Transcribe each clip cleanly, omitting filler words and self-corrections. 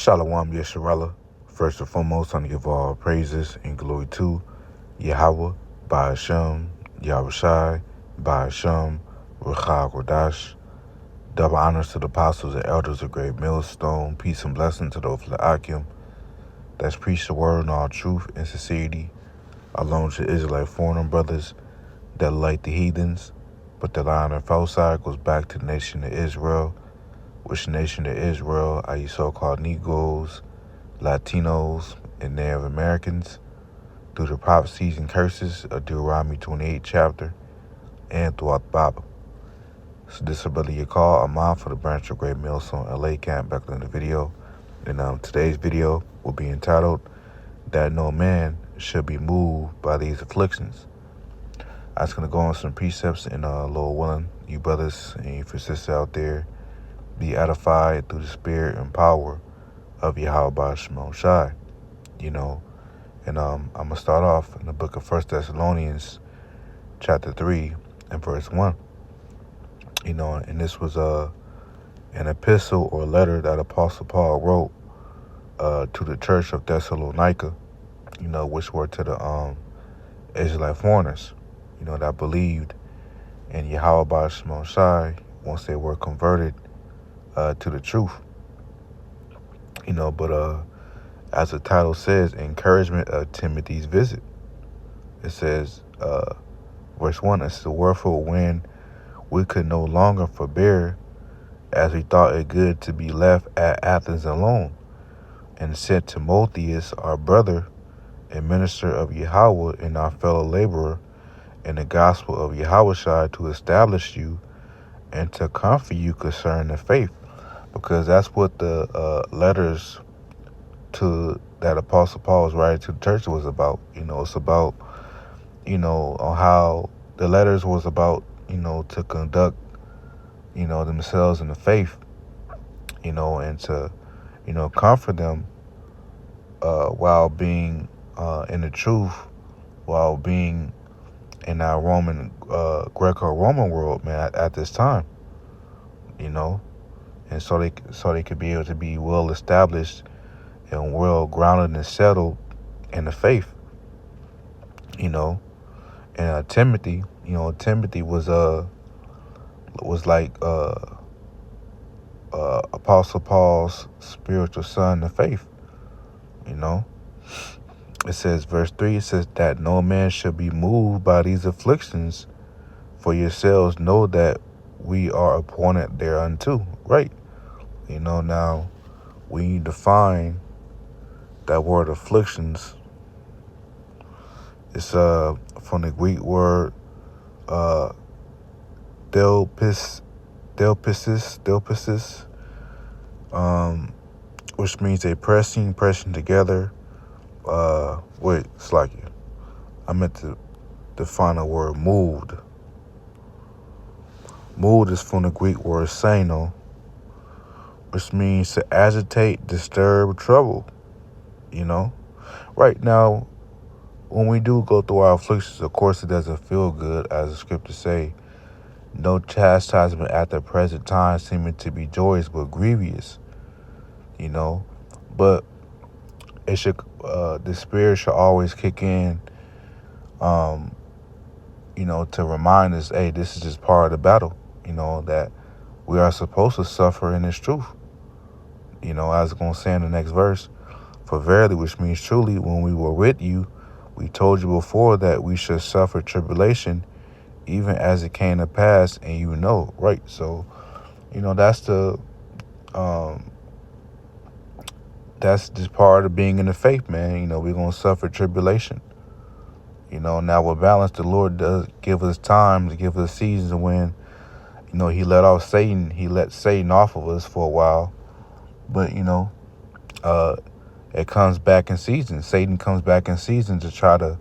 Shalom Yesharella. First and foremost, I want to give all praises and glory to Yahweh, by Hashem, Yahushai, by Hashem, Ruchah Kodash. Double honors to the apostles and elders of Great Millstone. Peace and blessing to those of the Akim that's preached the word in all truth and sincerity, along with the Israelite foreigner brothers that like the heathens, but the line of false side goes back to the nation of Israel, which nation of Israel are you so-called Negroes, Latinos, and Native Americans through the prophecies and curses of Deuteronomy 28 chapter and throughout the Bible. So this is Brother Yakal Amon for the branch of Great Millstone LA camp back in the video. And today's video will be entitled that no man should be moved by these afflictions. I was going to go on some precepts and Lord willing, you brothers and you sisters out there be edified through the spirit and power of Yahweh Shemon Shai, And I'm going to start off in the book of 1 Thessalonians chapter 3 and verse 1. And this was an epistle or letter that Apostle Paul wrote to the church of Thessalonica, which were to the Israelite foreigners, that believed in Yahweh Shemon Shai once they were converted to the truth. But as the title says, encouragement of Timothy's visit. It says, verse 1, it says, wherefore when we could no longer forbear, as we thought it good to be left at Athens alone, and sent Timotheus, our brother, and minister of Yahweh and our fellow laborer in the gospel of Yahushua, to establish you and to comfort you concerning the faith. Because that's what the letters to that Apostle Paul was writing to the church was about. It's about, on how the letters was about, to conduct, themselves in the faith, and to, comfort them while being in the truth, while being in our Greco-Roman world, man, at this time, and so they could be able to be well established and well grounded and settled in the faith, And Timothy, Timothy was like Apostle Paul's spiritual son in the faith, It says, verse 3, it says that no man should be moved by these afflictions, for yourselves know that we are appointed thereunto. Right. Now we define that word afflictions. It's from the Greek word delpisis, which means a pressing together. It's like I meant to define the word moved. Moved is from the Greek word sano, which means to agitate, disturb, trouble. Right now, when we do go through our afflictions, of course it doesn't feel good, as the scriptures say. No chastisement at the present time seeming to be joyous but grievous. But it should, the spirit should always kick in, to remind us, hey, this is just part of the battle, that we are supposed to suffer in this truth. As it's going to say in the next verse, for verily, which means truly, when we were with you, we told you before that we should suffer tribulation, even as it came to pass, and right? So, that's that's just part of being in the faith, man. We're going to suffer tribulation. Now with balance, the Lord does give us time, to give us seasons when, he let Satan off of us for a while. But, it comes back in season. Satan comes back in season to try to,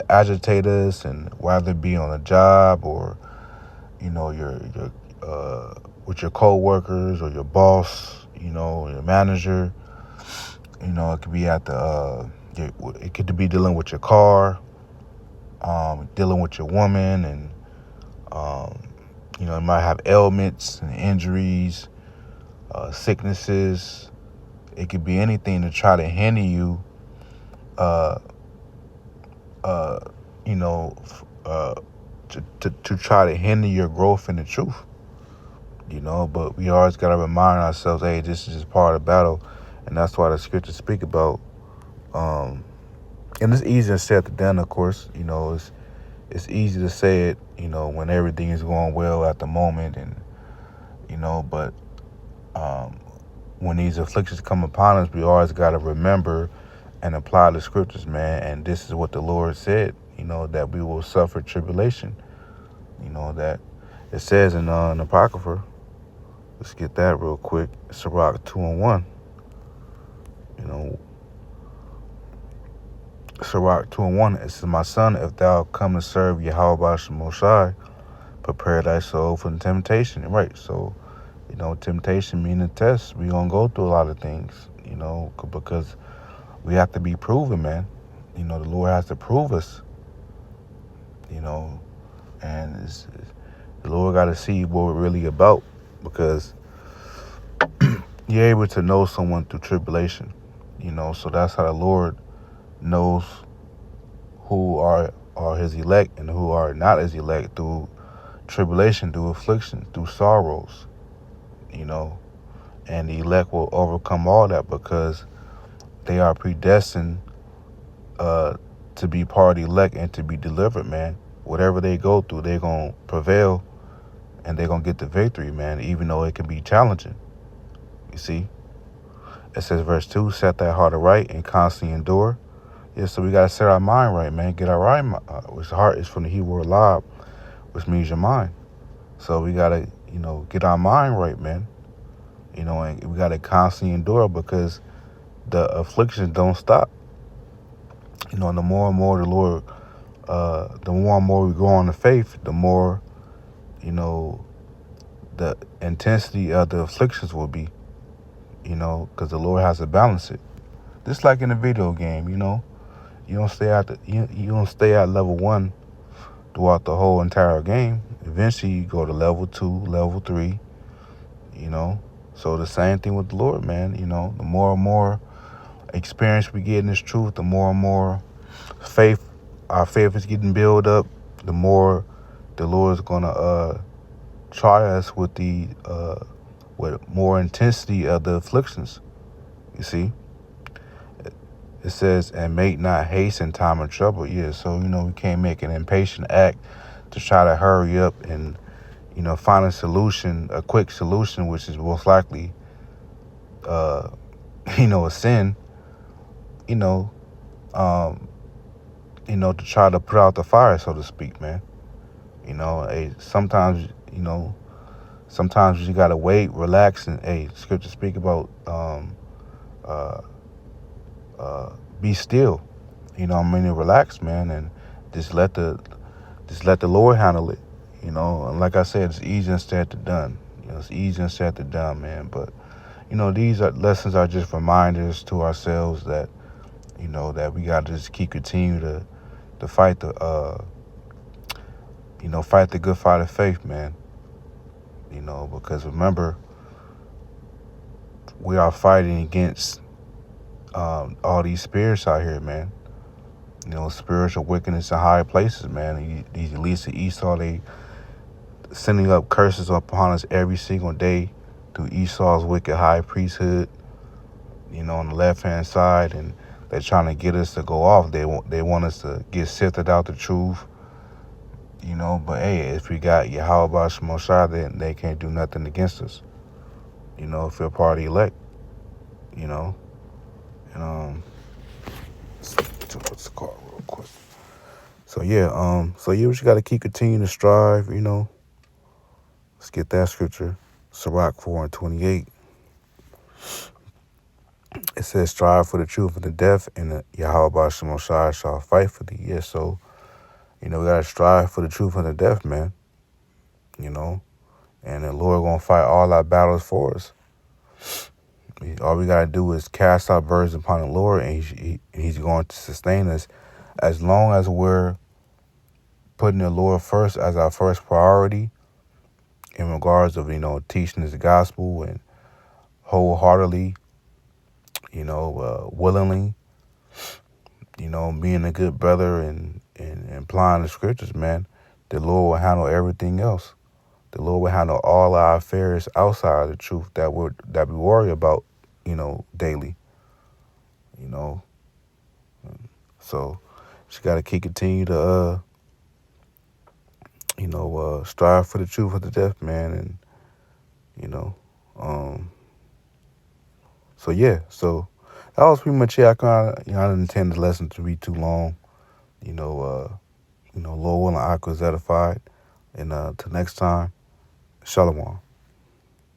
agitate us, and whether it be on a job or, your with your co-workers or your boss, your manager. It could be it could be dealing with your car, dealing with your woman, and you might have ailments and injuries, sicknesses, It could be anything to try to hinder you, uh, uh, you know, to try to hinder your growth in the truth. But we always got to remind ourselves, hey, this is just part of the battle. And that's why the scriptures speak about, and it's easier said than done, of course. It's easy to say it, when everything is going well at the moment, and, but um, when these afflictions come upon us, we always got to remember and apply the scriptures, man. And this is what the Lord said, that we will suffer tribulation, that it says in the Apocrypha. Let's get that real quick. Sirach 2:1. Sirach 2:1. It says, "My son, if thou come to serve Yahweh Shemosai, prepare thy soul for temptation." Right. So, temptation meaning a test. We gonna go through a lot of things, because we have to be proven, man. The Lord has to prove us, and the Lord got to see what we're really about, because you're able to know someone through tribulation, so that's how the Lord knows who are his elect and who are not his elect, through tribulation, through affliction, through sorrows, and the elect will overcome all that because they are predestined to be part of the elect and to be delivered, man. Whatever they go through, they're going to prevail and they're going to get the victory, man, even though it can be challenging. You see? It says, verse 2, set that heart aright and constantly endure. Yeah, so we got to set our mind right, man. Get our right, which heart is from the Hebrew word lab, which means your mind. So we got to, get our mind right, man. And we got to constantly endure, because the afflictions don't stop. And the more and more the Lord, the more and more we grow in the faith, the more, the intensity of the afflictions will be, because the Lord has to balance it. Just like in a video game, you don't stay at you don't stay at level 1 throughout the whole entire game. Eventually you go to level 2, level 3, So the same thing with the Lord, man. The more and more experience we get in this truth, the more and more our faith is getting built up, the more the Lord is gonna try us with with more intensity of the afflictions. You see, it says, "And make not haste in time of trouble." Yeah, so we can't make an impatient act to try to hurry up and find a solution, a quick solution, which is most likely a sin. Um, to try to put out the fire, so to speak, man. Sometimes, sometimes you gotta wait, relax, and scripture speak about uh, be still. Relax, man, and just let the Lord handle it. And like I said, it's easier said than done. It's easier said than done, man. But these lessons are just reminders to ourselves that that we gotta just continue to fight fight the good fight of faith, man. Because remember, we are fighting against all these spirits out here, man. Spiritual wickedness in high places, man. These elites of Esau, they sending up curses upon us every single day through Esau's wicked high priesthood, on the left-hand side, and they're trying to get us to go off. They want us to get sifted out the truth, But hey, if we got Yahweh Shemosai, then they can't do nothing against us, if you're part of the elect, And let's call real quick. So yeah, we just gotta keep continuing to strive, Let's get that scripture. Sirach 4:28. It says, strive for the truth and the death, and the Yahweh Shemosai shall fight for thee. Yeah, so, we gotta strive for the truth and the death, man. And the Lord gonna fight all our battles for us. All we gotta do is cast our burdens upon the Lord, and he's going to sustain us as long as we're putting the Lord first as our first priority in regards of, teaching his gospel and wholeheartedly, willingly, being a good brother and applying the scriptures, man, the Lord will handle everything else. The Lord will handle all our affairs outside of the truth that we worry about, daily. You know, so just gotta continue to strive for the truth of the death, man, and you know, um, so yeah, so that was pretty much it. I didn't intend the lesson to be too long. You know, Lord willing, I was edified, and till next time, shalom.